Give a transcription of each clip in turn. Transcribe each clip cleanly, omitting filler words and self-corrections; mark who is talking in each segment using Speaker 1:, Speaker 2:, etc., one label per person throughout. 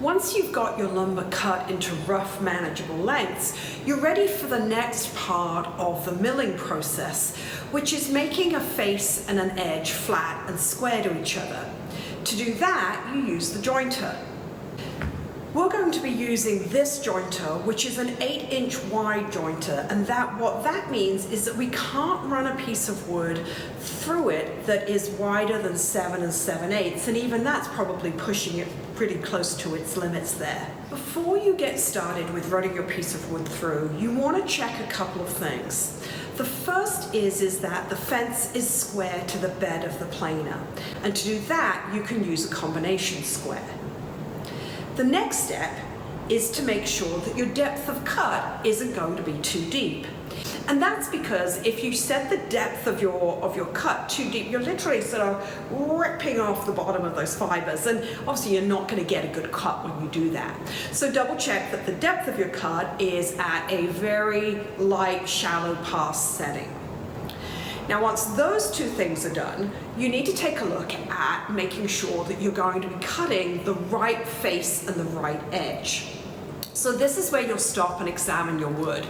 Speaker 1: Once you've got your lumber cut into rough, manageable lengths, you're ready for the next part of the milling process, which is making a face and an edge flat and square to each other. To do that, you use the jointer. We're going to be using this jointer, which is an 8-inch wide jointer, and what that means is that we can't run a piece of wood through it that is wider than 7 7/8, and even that's probably pushing it pretty close to its limits there. Before you get started with running your piece of wood through, you want to check a couple of things. The first is that the fence is square to the bed of the planer, and to do that you can use a combination square. The next step is to make sure that your depth of cut isn't going to be too deep. And that's because if you set the depth of your cut too deep, you're literally sort of ripping off the bottom of those fibers, and obviously you're not going to get a good cut when you do that. So double check that the depth of your cut is at a very light, shallow pass setting. Now, once those two things are done, you need to take a look at making sure that you're going to be cutting the right face and the right edge. So this is where you'll stop and examine your wood.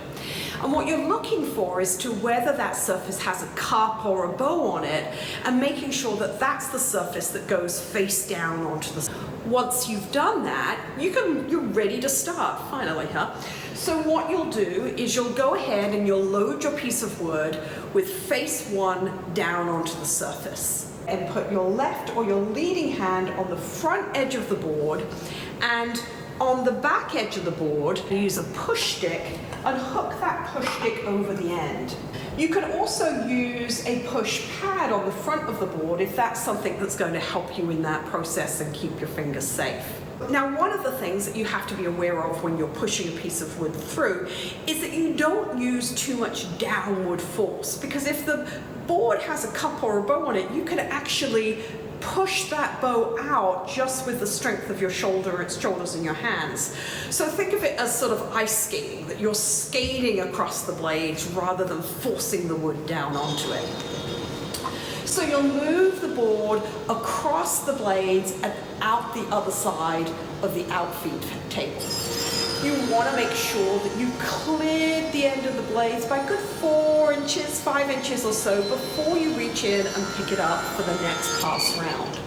Speaker 1: And what you're looking for is to whether that surface has a cup or a bow on it, and making sure that that's the surface that goes face down onto the. Once you've done that, you're ready to start, finally, huh? So what you'll do is you'll go ahead and you'll load your piece of wood with face one down onto the surface, and put your left or your leading hand on the front edge of the board, and on the back edge of the board, you use a push stick and hook that push stick over the end. You can also use a push pad on the front of the board if that's something that's going to help you in that process and keep your fingers safe. Now, one of the things that you have to be aware of when you're pushing a piece of wood through is that you don't use too much downward force, because if the board has a cup or a bow on it, you can actually push that bow out just with the strength of your shoulders and your hands. So think of it as sort of ice skating, that you're skating across the blades rather than forcing the wood down onto it. So you'll move the board across the blades and out the other side of the outfeed table. You want to make sure that you cleared the end of the blades by a good 4 inches, 5 inches or so before you reach in and pick it up for the next pass round.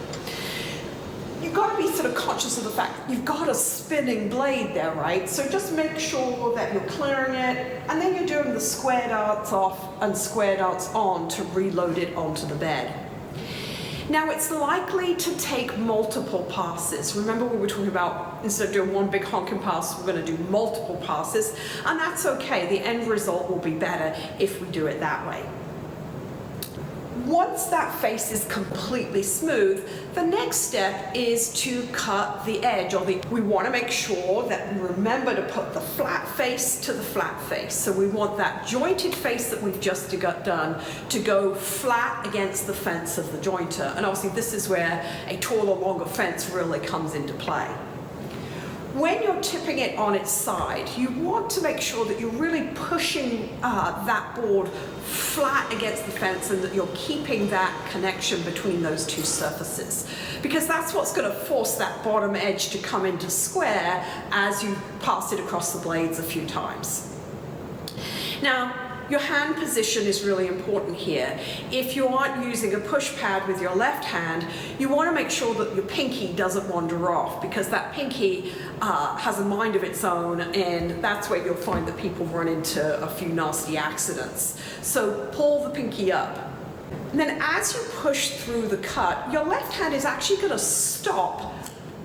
Speaker 1: You've got to be sort of conscious of the fact that you've got a spinning blade there, right? So just make sure that you're clearing it, and then you're doing the square darts off and square darts on to reload it onto the bed. Now, it's likely to take multiple passes. Remember, we were talking about, instead of doing one big honking pass, we're going to do multiple passes, and that's okay. The end result will be better if we do it that way. Once that face is completely smooth, the next step is to cut the edge, we want to make sure that we remember to put the flat face to the flat face. So we want that jointed face that we've just got done to go flat against the fence of the jointer. And obviously this is where a taller, longer fence really comes into play. When you're tipping it on its side, you want to make sure that you're really pushing that board flat against the fence, and that you're keeping that connection between those two surfaces, because that's what's going to force that bottom edge to come into square as you pass it across the blades a few times. Now, your hand position is really important here. If you aren't using a push pad with your left hand, you want to make sure that your pinky doesn't wander off, because that pinky has a mind of its own, and that's where you'll find that people run into a few nasty accidents. So pull the pinky up. And then as you push through the cut, your left hand is actually going to stop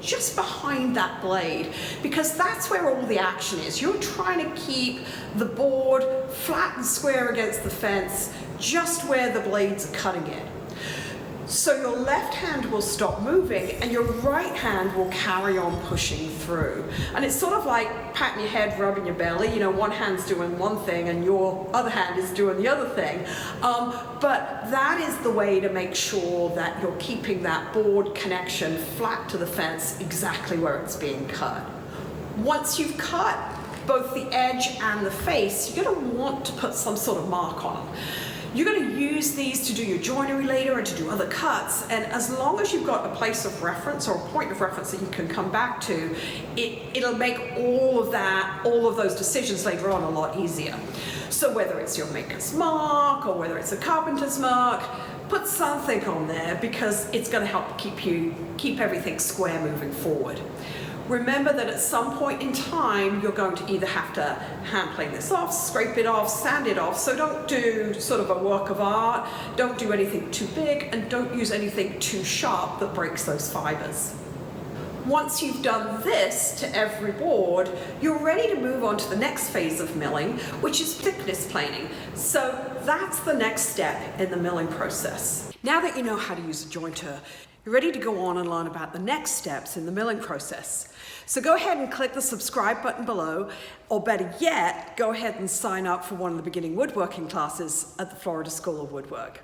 Speaker 1: just behind that blade, because that's where all the action is. You're trying to keep the board flat and square against the fence, just where the blades are cutting it. So your left hand will stop moving and your right hand will carry on pushing through. And it's sort of like patting your head, rubbing your belly. You know, one hand's doing one thing and your other hand is doing the other thing. But that is the way to make sure that you're keeping that board connection flat to the fence exactly where it's being cut. Once you've cut both the edge and the face, you're going to want to put some sort of mark on them. You're going to use these to do your joinery later and to do other cuts, and as long as you've got a place of reference or a point of reference that you can come back to, it'll make all of those decisions later on a lot easier. So whether it's your maker's mark or whether it's a carpenter's mark, put something on there because it's going to help keep everything square moving forward. Remember that at some point in time, you're going to either have to hand plane this off, scrape it off, sand it off. So don't do sort of a work of art, don't do anything too big, and don't use anything too sharp that breaks those fibers. Once you've done this to every board, you're ready to move on to the next phase of milling, which is thickness planing. So that's the next step in the milling process. Now that you know how to use a jointer, you're ready to go on and learn about the next steps in the milling process. So go ahead and click the subscribe button below, or better yet, go ahead and sign up for one of the beginning woodworking classes at the Florida School of Woodwork.